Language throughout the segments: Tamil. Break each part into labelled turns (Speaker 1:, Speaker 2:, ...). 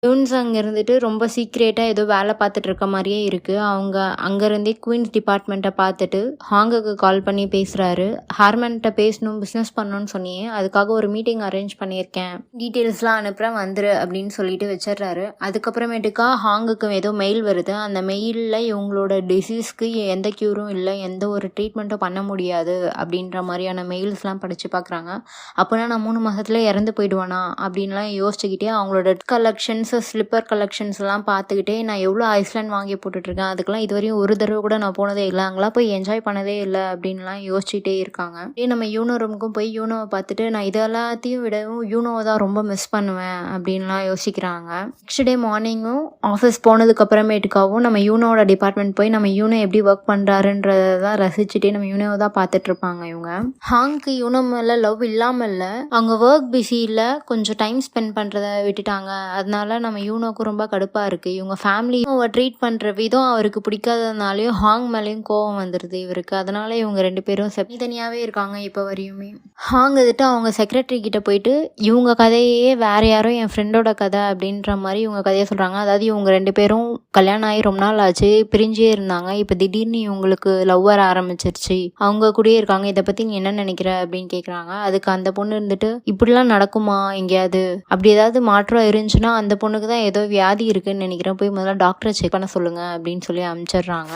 Speaker 1: யூன்ஸ் அங்க இருந்துட்டு ரொம்ப சீக்ரெட்டா ஏதோ வேலை பார்த்துட்டு இருக்க மாரியே இருக்கு. அவங்க அங்கருந்தே குயின்ஸ் டிபார்ட்மெண்ட்ட பார்த்துட்டு ஹாங்குக்கு கால் பண்ணி பேசுறாரு. ஹார்மன்ட்ட பேசணும், பிசினஸ் பண்ணணும்னு சொன்னியே, அதுக்காக ஒரு மீட்டிங் அரேஞ்ச் பண்ணியிருக்கேன். டீட்டெயில்ஸ்லாம் அனுப்புறேன் வந்துரு அப்படின்னு சொல்லிட்டு வச்சிடுறாரு. அதுக்கப்புறமேட்டுக்கா ஹாங்குக்கு ஏதோ மெயில் வருது. அந்த மெயில்ல இவங்களோட டிசீஸ்க்கு எந்த க்யூரும் இல்ல, எந்த ஒரு ட்ரீட்மெண்ட்டும் பண்ண முடியாது அப்படின்ற மாரியான மெயில்ஸ்லாம் படிச்சு பார்க்குறாங்க. அப்போனா நான் 3 மாசத்துல இறந்து போயிடுவேனா அப்படின்லாம் யோசிச்சுக்கிட்டே அவங்களோட கலெக்ஷன்ஸ் ஸ்லிப்பர் கலெக்ஷன்ஸ் எல்லாம் பார்த்துக்கிட்டே நான் எவ்வளோ ஐஸ்லேண்ட் வாங்கி போட்டுட்ருக்கேன், அதுக்கெல்லாம் இதுவரையும் ஒரு தடவை கூட நான் போனதே இல்லை, அங்கெல்லாம் போய் என்ஜாய் பண்ணதே இல்லை அப்படின்லாம் யோசிச்சுட்டே இருக்காங்க. நம்ம யூனோ ரூமுக்கும் போய் யூனோவை பார்த்துட்டு நான் இதெல்லாத்தையும் விடவும் யூனோவை தான் ரொம்ப மிஸ் பண்ணுவேன் அப்படின்லாம் யோசிக்கிறாங்க. நெக்ஸ்ட் டே மார்னிங்கும் ஆஃபீஸ் போனதுக்கு அப்புறமேட்டுக்காகவும் நம்ம யூனோட டிபார்ட்மெண்ட் போய் நம்ம யூனோ எப்படி ஒர்க் பண்ணுறாருன்றதை தான் ரசிச்சுட்டே நம்ம யூனோவை தான் பார்த்துட்டு இருப்பாங்க இவங்க. ஹாங்க்கு யூனோ மேலே லவ் இல்லாமல் இல்லை, அவங்க ஒர்க் பிஸியில் கொஞ்சம் டைம் ஸ்பெண்ட் பண்ணுறதை விட்டுட்டாங்க. அதனால நம்ம யூனோக்கு ரொம்ப கடுப்பாக இருக்குது. இவங்க ஃபேமிலியை ட்ரீட் பண்ணுற விதம் அவருக்கு பிடிக்காததுனாலையும் ஹாங் மேலேயும் கோவம் வந்துடுது இவருக்கு. அதனால இவங்க 2 பேரும் தனித்தனியாகவே இருக்காங்க இப்போ வரையுமே. ஹாங் வந்துட்டு அவங்க செக்ரட்டரி கிட்ட போயிட்டு இவங்க கதையே வேற யாரும் என் ஃப்ரெண்டோட கதை அப்படின்ற மாதிரி இவங்க கதையை சொல்கிறாங்க. அதாவது இவங்க 2 பேரும் கல்யாணம் ஆகி ரொம்ப நாள் ஆச்சு, பிரிஞ்சே இருந்தாங்க. இப்போ திடீர்னு இவங்களுக்கு லவ் வர ஆரம்பிச்சிருச்சு, அவங்க கூடயே இருக்காங்க, இதை பற்றி நீ என்ன நினைக்கிற அப்படின்னு கேட்குறாங்க. அதுக்கு அந்த பொண்ணு இருந்துட்டு இப்படிலாம் நடக்குமா எங்கேயாவது, அப்படி ஏதாவது மாற்றம் இருந்துச்சுன்னா அந்த பொண்ணுக்கு தான் ஏதோ வியாதி இருக்குன்னு நினைக்கிறேன், போய் முதல்ல டாக்டரை செக் பண்ண சொல்லுங்க அப்படின்னு சொல்லி அனுப்பிச்சிடுறாங்க.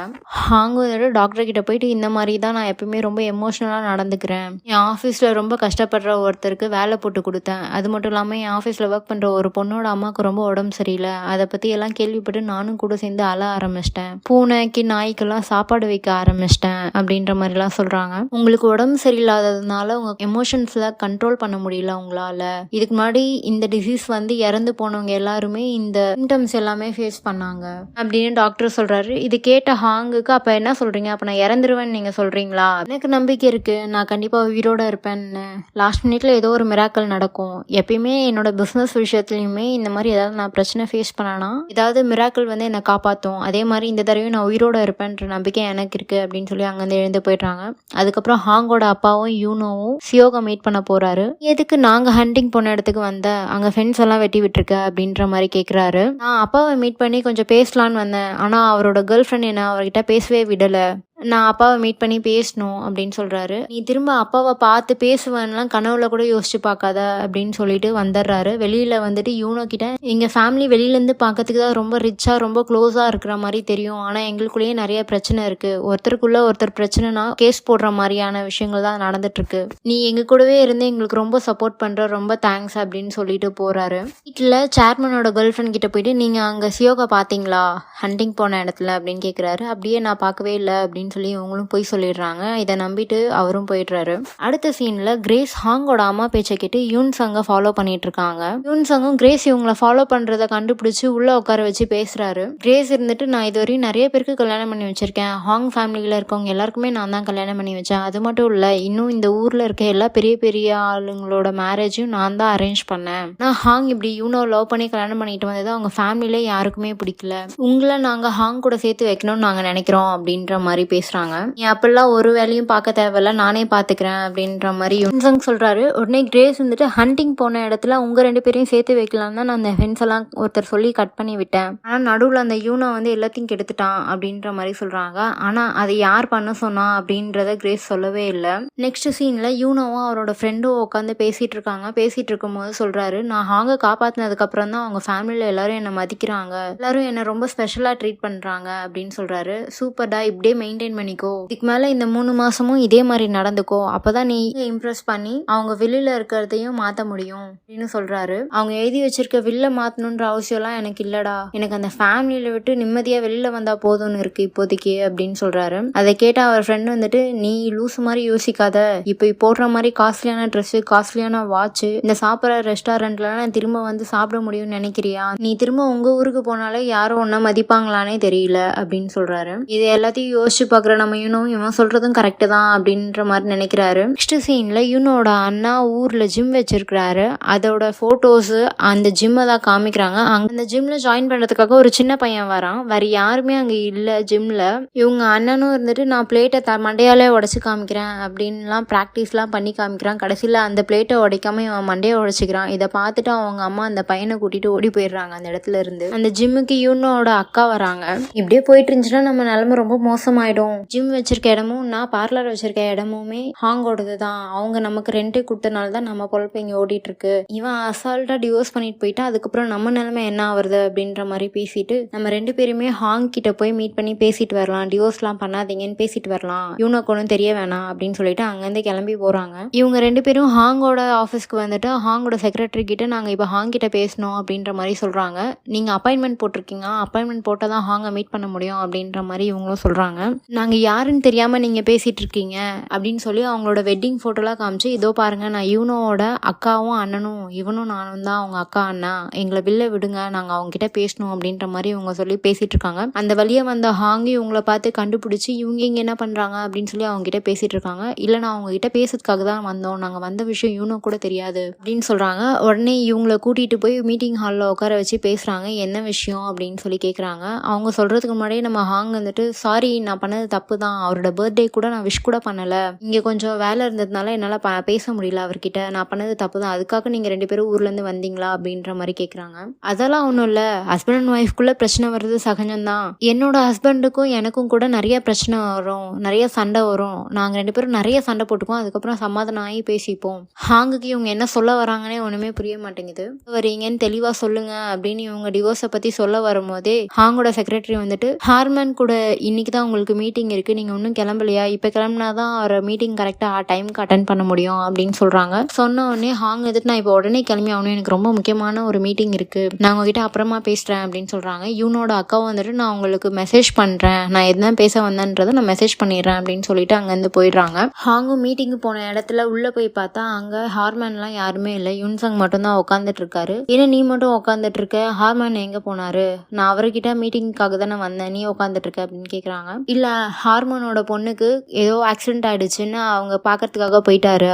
Speaker 1: அவங்க வந்துட்டு டாக்டர் கிட்ட போயிட்டு இந்த மாதிரி தான் நான் எப்பவுமே ரொம்ப எமோஷ்னலாக நடந்துக்கிறேன், என் ஆஃபீஸில் ரொம்ப கஷ்டப்படுற ஒருத்தருக்கு வேலை போட்டு கொடுத்தேன், அது மட்டும் இல்லாமல் என் ஆஃபீஸில் ஒர்க் பண்ணுற ஒரு பொண்ணோட அம்மாவுக்கு ரொம்ப உடம்பு சரியில்லை, அதை பற்றி எல்லாம் கேள்விப்பட்டு நானும் கூட சேர்ந்து அழ ஆரம்பிச்சிட்டேன், பூனைக்கு நாய்க்கெல்லாம் சாப்பாடு வைக்க ஆரம்பிச்சிட்டேன் அப்படின்ற மாதிரிலாம் சொல்கிறாங்க. உங்களுக்கு உடம்பு சரியில்லாததுனால உங்கள் எமோஷன்ஸில் கண்ட்ரோல் பண்ண முடியல உங்களால், இதுக்கு முன்னாடி இந்த டிசீஸ் வந்து இறந்து போனவங்க எல்லாருமே இந்த சிம்டம்ஸ் எல்லாமே ஃபேஸ் பண்ணாங்க அப்படின்னு டாக்டர் சொல்றாரு. இது கேட்ட ஹாங்குக்கு அப்ப என்ன சொல்றீங்க, அப்ப நான் இறந்துருவேன்னு நீங்க சொல்றீங்களா, எனக்கு நம்பிக்கை இருக்கு, நான் கண்டிப்பா உயிரோட இருப்பேன்னு, லாஸ்ட் மினிட்ல ஏதோ ஒரு மிராக்கல் நடக்கும், எப்பயுமே என்னோட பிசினஸ் விஷயத்துலயுமே இந்த மாதிரி ஏதாவது நான் பிரச்சனை ஃபேஸ் பண்ணனா ஏதாவது மிராக்கல் வந்து என்னை காப்பாற்றும், அதே மாதிரி இந்த தடவையும் நான் உயிரோட இருப்பேன்ற நம்பிக்கை எனக்கு இருக்கு அப்படின்னு சொல்லி அங்கேருந்து எழுந்து போயிடுறாங்க. அதுக்கப்புறம் ஹாங்கோட அப்பாவும் யூனோவும் சியோகா மீட் பண்ண போறாரு. எதுக்கு நாங்க ஹண்டிங் போன இடத்துக்கு வந்த, அங்க ஃபென்ஸ் எல்லாம் வெட்டி விட்டுருக்க அப்படின்ற மாதிரி கேட்குறாரு. நான் அப்பாவை மீட் பண்ணி கொஞ்சம் பேசலான்னு வந்தேன், ஆனால் அவரோட கேர்ள் ஃப்ரெண்ட் என்ன அவர்கிட்ட பேசவே விடலை, நான் அப்பாவை மீட் பண்ணி பேசணும் அப்படின்னு சொல்கிறாரு. நீ திரும்ப அப்பாவை பார்த்து பேசுவேன்லாம் கனவுல கூட யோசிச்சு பார்க்காத அப்படின்னு சொல்லிட்டு வந்துடுறாரு. வெளியில் வந்துட்டு யூனோ கிட்ட எங்கள் ஃபேமிலி வெளியிலேருந்து பார்க்கறதுக்கு தான் ரொம்ப ரிச்சாக ரொம்ப க்ளோஸாக இருக்கிற மாதிரி தெரியும், ஆனால் எங்களுக்குள்ளேயே நிறைய பிரச்சனை இருக்குது, ஒருத்தருக்குள்ளே ஒருத்தர் பிரச்சனைனா கேஸ் போடுற மாதிரியான விஷயங்கள் தான் நடந்துட்டுருக்கு, நீ எங்கள் கூடவே இருந்து எங்களுக்கு ரொம்ப சப்போர்ட் பண்ணுற, ரொம்ப தேங்க்ஸ் அப்படின்னு சொல்லிட்டு போகிறாரு. வீட்டில் சேர்மனோட கேர்ள் ஃப்ரெண்ட் கிட்ட போயிட்டு நீங்கள் அங்கே சியோகா பார்த்தீங்களா ஹண்டிங் போன இடத்துல அப்படின்னு கேட்குறாரு. அப்படியே நான் பார்க்கவே இல்லை அப்படின்னு சொல்லி இவங்களும் போய் சொல்லிடுறாங்க. இதை நம்பிட்டு அவரும் போயிடுறாரு. அடுத்த சீன்ல கிரேஸ் ஹாங்கோட அம்மா பேச்சை கேட்டு யூன்சங்கை ஃபாலோ பண்ணிட்டு இருக்காங்க. யூன்சங்கும் கிரேஸ் இவங்களை ஃபாலோ பண்றதை கண்டுபிடிச்சு உள்ள உட்கார வச்சு பேசுறாரு. கிரேஸ் இருந்துட்டு நான் இதுவரையும் நிறைய பேருக்கு கல்யாணம் பண்ணி வச்சிருக்கேன், ஹாங் ஃபேமிலியில இருக்கவங்க எல்லாருக்குமே நான் தான் கல்யாணம் பண்ணி வச்சேன், அது மட்டும் இல்ல இன்னும் இந்த ஊர்ல இருக்க எல்லா பெரிய பெரிய ஆளுங்களோட மேரேஜும் நான் தான் அரேஞ்ச் பண்ணேன், நான் ஹாங் இப்படி யூனோ லவ் பண்ணி கல்யாணம் பண்ணிட்டு வந்தது அவங்க ஃபேமிலியில யாருக்குமே பிடிக்கல, உங்களை நாங்க ஹாங் கூட சேர்த்து வைக்கணும்னு நாங்க நினைக்கிறோம் அப்படின்ற மாதிரி பேசுறாங்க. நீ அப்படிலாம் ஒரு வேலையும் பார்க்க தேவையில்ல, நானே பாத்துக்கிறேன் அப்படின்ற மாதிரி யூன்சங் சொல்றாரு. உடனே கிரேஸ் வந்துட்டு ஹண்டிங் போன இடத்துல உங்க 2 பேரையும் சேர்த்து வைக்கலாம் தான் நான் அந்த ஃபென்ஸ் எல்லாம் ஒருத்தர் சொல்லி கட் பண்ணி விட்டேன், ஆனா நடுவில் அந்த யூனோ வந்து எல்லாத்தையும் கெடுத்துட்டான் அப்படின்ற மாதிரி சொல்றாங்க. ஆனா அதை யார் பண்ண சொன்னா அப்படின்றத கிரேஸ் சொல்லவே இல்லை. நெக்ஸ்ட் சீன்ல யூனோவும் அவரோட ஃப்ரெண்டும் உட்காந்து பேசிட்டு இருக்காங்க. பேசிட்டு இருக்கும் போது சொல்றாரு, நான் ஹாங்க காப்பாத்தினதுக்கு அப்புறம் தான் அவங்க ஃபேமிலியில எல்லாரும் என்ன மதிக்கிறாங்க, எல்லாரும் என்ன ரொம்ப ஸ்பெஷலா ட்ரீட் பண்றாங்க அப்படின்னு சொல்றாரு. சூப்பர்டா, இப்படியே மெயின்டைன் பண்ணிக்கோ, இதுக்கு மேல இந்த 3 மாசமும் இதே மாதிரி நடந்துக்கோ, அப்பதான் நீ இம்ப்ரெஸ் பண்ணி அவங்க வெளியில இருக்கிறதையும் மாத்த முடியும் அப்படின்னு சொல்றாரு. அவங்க எழுதி வச்சிருக்க வில்ல மாத்தணுன்ற அவசியம்லாம் எனக்கு இல்லடா, எனக்கு அந்த ஃபேமிலியில விட்டு நிம்மதியா வெளியில வந்தா போதும்னு இருக்கு இப்போதைக்கு அப்படின்னு சொல்றாரு. அதை கேட்ட அவர் ஃப்ரெண்ட் வந்துட்டு, நீ லூசு மாதிரி யோசிக்காத, இப்போ போடுற மாதிரி காஸ்ட்லியான ட்ரெஸ், காஸ்ட்லியான வாட்ச், இந்த சாப்பிட்ற ரெஸ்டாரண்ட்ல திரும்ப வந்து சாப்பிட முடியும்னு நினைக்கிறியா, நீ திரும்ப உங்க ஊருக்கு போனாலே யாரும் ஒன்ன மதிப்பாங்களானே தெரியல அப்படின்னு சொல்றாரு. இது எல்லாத்தையும் யோசிச்சு பார்க்குற நம்ம இவன் சொல்கிறதும் கரெக்டு தான் அப்படின்ற மாதிரி நினைக்கிறாரு. நெக்ஸ்ட் சீனில் யூனோட அண்ணா ஊரில் ஜிம் வச்சிருக்கிறாரு. அதோட ஃபோட்டோஸு அந்த ஜிம்மை தான் காமிக்கிறாங்க. அந்த ஜிம்மில் ஜாயின் பண்ணுறதுக்காக ஒரு சின்ன பையன் வரான். வேறு யாருமே அங்கே இல்லை ஜிம்மில். இவங்க அண்ணனும் இருந்துட்டு நான் பிளேட்டை மண்டையாலே உடச்சி காமிக்கிறேன் அப்படின்லாம் ப்ராக்டிஸ்லாம் பண்ணி காமிக்கிறான். கடைசியில் அந்த பிளேட்டை உடைக்காம இவன் மண்டையை உடச்சிக்கிறான். இதை பார்த்துட்டு அவங்க அம்மா அந்த பையனை கூட்டிகிட்டு ஓடி போயிடுறாங்க அந்த இடத்துல இருந்து. அந்த ஜிம்முக்கு யூனோட அக்கா வராங்க. இப்படியே போயிட்டு இருந்துச்சுன்னா நம்ம நிலைமை ரொம்ப மோசமாயிடும். ஜிம் வச்சிருக்க இடமும் நான் பார்லர் வச்சிருக்க இடமுமே ஹாங்கோடது தான். அவங்க நமக்கு ரெண்ட்டு கொடுத்தனால தான் நம்ம பொழப்பு இங்கே ஓடிட்டு இருக்கு. இவன் அசால்ட்டா டிவோர்ஸ் பண்ணிட்டு போயிட்டா அதுக்கப்புறம் நம்ம நிலைமை என்ன ஆகுறது அப்படின்ற மாதிரி பேசிட்டு நம்ம 2 பேருமே ஹாங் கிட்ட போய் மீட் பண்ணி பேசிட்டு வரலாம். டிவோர்ஸ்லாம் பண்ணாதீங்கன்னு பேசிட்டு வரலாம். இவனுக்கு ஒன்றும் தெரிய வேணாம் அப்படின்னு சொல்லிட்டு அங்கேருந்து கிளம்பி போறாங்க. இவங்க 2 பேரும் ஹாங்கோட ஆஃபீஸ்க்கு வந்துட்டு ஹாங்கோட செக்ரட்டரி கிட்ட நாங்கள் இப்போ ஹாங் கிட்ட பேசணும் அப்படின்ற மாதிரி சொல்றாங்க. நீங்கள் அப்பாயின்மெண்ட் போட்டிருக்கீங்க, அப்பாயின்மெண்ட் போட்டால் தான் ஹாங்கை மீட் பண்ண முடியும் அப்படின்ற மாதிரி இவங்களும் சொல்றாங்க. நாங்கள் யாருன்னு தெரியாமல் நீங்கள் பேசிட்டு இருக்கீங்க அப்படின்னு சொல்லி அவங்களோட வெட்டிங் ஃபோட்டோலாம் காமிச்சு இதோ பாருங்க நான் யூனோவோட அக்காவும் அண்ணனும் இவனும் நானும் தான் அவங்க அக்கா அண்ணா, எங்களை வெளில விடுங்க, நாங்கள் அவங்க கிட்ட பேசணும் அப்படின்ற மாதிரி இவங்க சொல்லி பேசிட்டு இருக்காங்க. அந்த வழியாக வந்த ஹாங்கி இவங்களை பார்த்து கண்டுபிடிச்சி இவங்க இங்கே என்ன பண்ணுறாங்க அப்படின்னு சொல்லி அவங்க கிட்ட பேசிட்டு இருக்காங்க. இல்லை நான் அவங்க கிட்ட பேசுறதுக்காக தான் வந்தோம், நாங்கள் வந்த விஷயம் யூனோ கூட தெரியாது அப்படின்னு சொல்கிறாங்க. உடனே இவங்களை கூட்டிகிட்டு போய் மீட்டிங் ஹாலில் உட்கார வச்சு பேசுகிறாங்க. என்ன விஷயம் அப்படின்னு சொல்லி கேட்குறாங்க. அவங்க சொல்கிறதுக்கு முன்னாடியே நம்ம ஹாங் வந்துட்டு சாரி நான் பண்ணது தப்பு தான், அவரோட பர்த்டே கூட நான் விஷ் கூட பண்ணலை, இங்கே கொஞ்சம் வேலை இருந்ததுனால என்னால் பேச முடியல அவர்கிட்ட, நான் பண்ணது தப்பு தான், அதுக்காக நீங்கள் 2 பேரும் ஊர்லேருந்து வந்தீங்களா அப்படின்ற மாதிரி கேட்குறாங்க. அதெல்லாம் ஒன்றும் இல்லை, ஹஸ்பண்ட் அண்ட் ஒய்ஃப்குள்ளே பிரச்சனை வர்றது சகஜம்தான். என்னோட ஹஸ்பண்டுக்கும் எனக்கும் கூட நிறைய பிரச்சனை வரும், நிறைய சண்டை வரும், நாங்கள் 2 பேரும் நிறைய சண்டை போட்டுக்குவோம், அதுக்கப்புறம் சமாதானம் ஆகி பேசிப்போம். ஹாங்குக்கு இவங்க என்ன சொல்ல வராங்கன்னே ஒன்றுமே புரிய மாட்டேங்குது. வரீங்கன்னு தெளிவாக சொல்லுங்க அப்படின்னு இவங்க டிவோர்ஸை பற்றி சொல்ல வரும்போதே ஹாங்கோட செக்ரட்டரி வந்துட்டு ஹார்மன் கூட இன்னைக்கு தான் உங்களுக்கு மீட்டிங் இருக்குது, நீங்கள் இன்னும் கிளம்பலையா, இப்போ கிளம்புனா தான் அவர் மீட்டிங் கரெக்டாக டைமுக்கு அட்டன் பண்ண முடியும் அப்படின்னு சொல்கிறாங்க. சொன்ன உடனே ஹாங் வந்துட்டு நான் இப்போ உடனே கிளம்பி ஆகணும், எனக்கு ரொம்ப முக்கியமான ஒரு மீட்டிங் இருக்குது, நான் உங்ககிட்ட அப்புறமா பேசுகிறேன் அப்படின்னு சொல்கிறாங்க. யூனோட அக்காவும் வந்துட்டு நான் உங்களுக்கு மெசேஜ் பண்ணுறேன், நான் எதுனா பேச வந்தேன்றதை நான் மெசேஜ் பண்ணிடுறேன் அப்படின்னு சொல்லிட்டு அங்கேருந்து போயிடுறாங்க. ஹாங்கும் மீட்டிங்கு போன இடத்துல உள்ளே போய் பார்த்தா அங்கே ஹார்மன்லாம் யாருமே இல்லை, யுன்சங் மட்டும்தான் உட்காந்துட்டு இருக்காரு. ஏன்னா நீ மட்டும் உட்காந்துட்டு இருக்க, ஹார்மன் எங்கே போனாரு, நான் அவர்கிட்ட மீட்டிங்காக தானே வந்தேன், நீ உட்காந்துட்டு இருக்க அப்படின்னு கேட்குறாங்க. இல்லை ஹார்மனோட பொண்ணுக்கு ஏதோ ஆக்சிடென்ட் ஆயிடுச்சுன்னு அவங்க பார்க்கறதுக்காக போயிட்டாரு,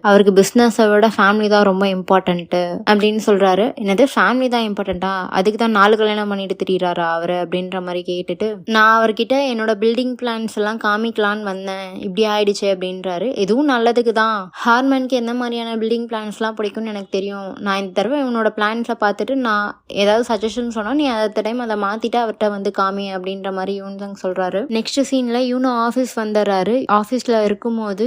Speaker 1: அவருக்கு பிஸ்னஸை விட ஃபேமிலி தான் ரொம்ப இம்பார்ட்டன்ட்டு அப்படின்னு சொல்றாரு. என்னது ஃபேமிலி தான் இம்பார்ட்டண்டா, அதுக்கு தான் 4 கல்யாணம் பண்ணிட்டு திரியிறாரா அவரு அப்படின்ற மாதிரி கேட்டுட்டு நான் அவர்கிட்ட என்னோட பில்டிங் பிளான்ஸ் எல்லாம் காமிக்கலான்னு வந்தேன், இப்படி ஆயிடுச்சு அப்படின்றாரு. எதுவும் நல்லதுக்கு தான், ஹார்மனுக்கு எந்த மாதிரியான பில்டிங் பிளான்ஸ்லாம் பிடிக்கும்னு எனக்கு தெரியும், நான் இந்த தடவை இவனோட பிளான்ஸை பார்த்துட்டு நான் ஏதாவது சஜஷன் சொன்னால் நீ அடுத்த டைம் அதை மாற்றிட்டு அவர்கிட்ட வந்து காமி அப்படின்ற மாதிரி யூன்சங் சொல்கிறாரு. நெக்ஸ்ட் சீனில் யூனோ ஆஃபீஸ் வந்துடுறாரு. ஆஃபீஸில் இருக்கும்போது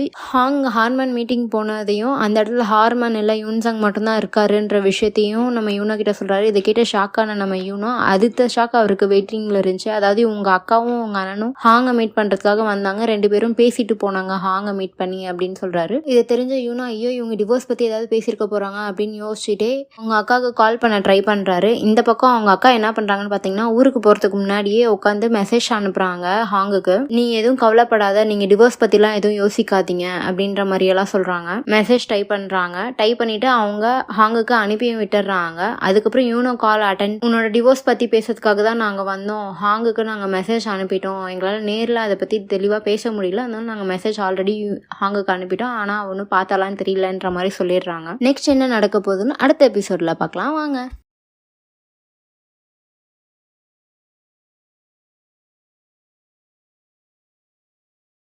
Speaker 1: ஹார்மன் மீட்டிங் போனதையும் அந்த இடத்துல ஹார்மன் இல்லை யூன்சங் மட்டும்தான் இருக்காருன்ற விஷயத்தையும் நம்ம யூனோ கிட்ட சொல்கிறாரு. இதை கேட்ட ஷாக்கான நம்ம யூனோ அடுத்த ஷாக் அவருக்கு வெயிட்டிங்கில் இருந்துச்சு. அதாவது உங்கள் அக்காவும் உங்கள் அண்ணனும் ஹாங்கை மீட் பண்ணுறதுக்காக வந்தாங்க, 2 பேரும் பேசிட்டு போனாங்க ஹாங்கை மீட் பண்ணி அப்படின்னு சொல்கிறாரு. இதை தெரிஞ்ச யூனோ ஐயோ இவங்க டிவோர்ஸ் பற்றி ஏதாவது பேசியிருக்க போகிறாங்க அப்படின்னு யோசிச்சுட்டே அவங்க அக்காவுக்கு கால் பண்ண ட்ரை பண்ணுறாரு. இந்த பக்கம் அவங்க அக்கா என்ன பண்ணுறாங்கன்னு பார்த்தீங்கன்னா ஊருக்கு போகிறதுக்கு முன்னாடியே உட்காந்து மெசேஜ் அனுப்புகிறாங்க ஹாங்குக்கு. நீ எதுவும் கவலைப்படாத, நீங்கள் டிவோர்ஸ் பற்றிலாம் எதுவும் யோசிக்காதீங்க அப்படின்ற மாதிரியெல்லாம் சொல்கிறாங்க. மெசேஜ் டைப் பண்ணுறாங்க. டைப் பண்ணிவிட்டு அவங்க ஹாங்குக்கு அனுப்பியும் விட்டுடுறாங்க. அதுக்கப்புறம் யூனோ கால் அட்டன், உன்னோட டிவோர்ஸ் பற்றி பேசுறதுக்காக தான் நாங்கள் வந்தோம், ஹாங்குக்கு நாங்கள் மெசேஜ் அனுப்பிட்டோம், எங்களால் நேரில் அதை பற்றி தெளிவாக பேச முடியல, அதனால நாங்கள் மெசேஜ் ஆல்ரெடி ஹாங்குக்கு அனுப்பிட்டோம், ஆனால் ஒன்றும் பார்த்தாலான்னு தெரியலன்ற மாதிரி சொல்லிடுறாங்க. நெக்ஸ்ட் என்ன நடக்க போகுதுன்னு அடுத்த எபிசோடில் பார்க்கலாம் வாங்க.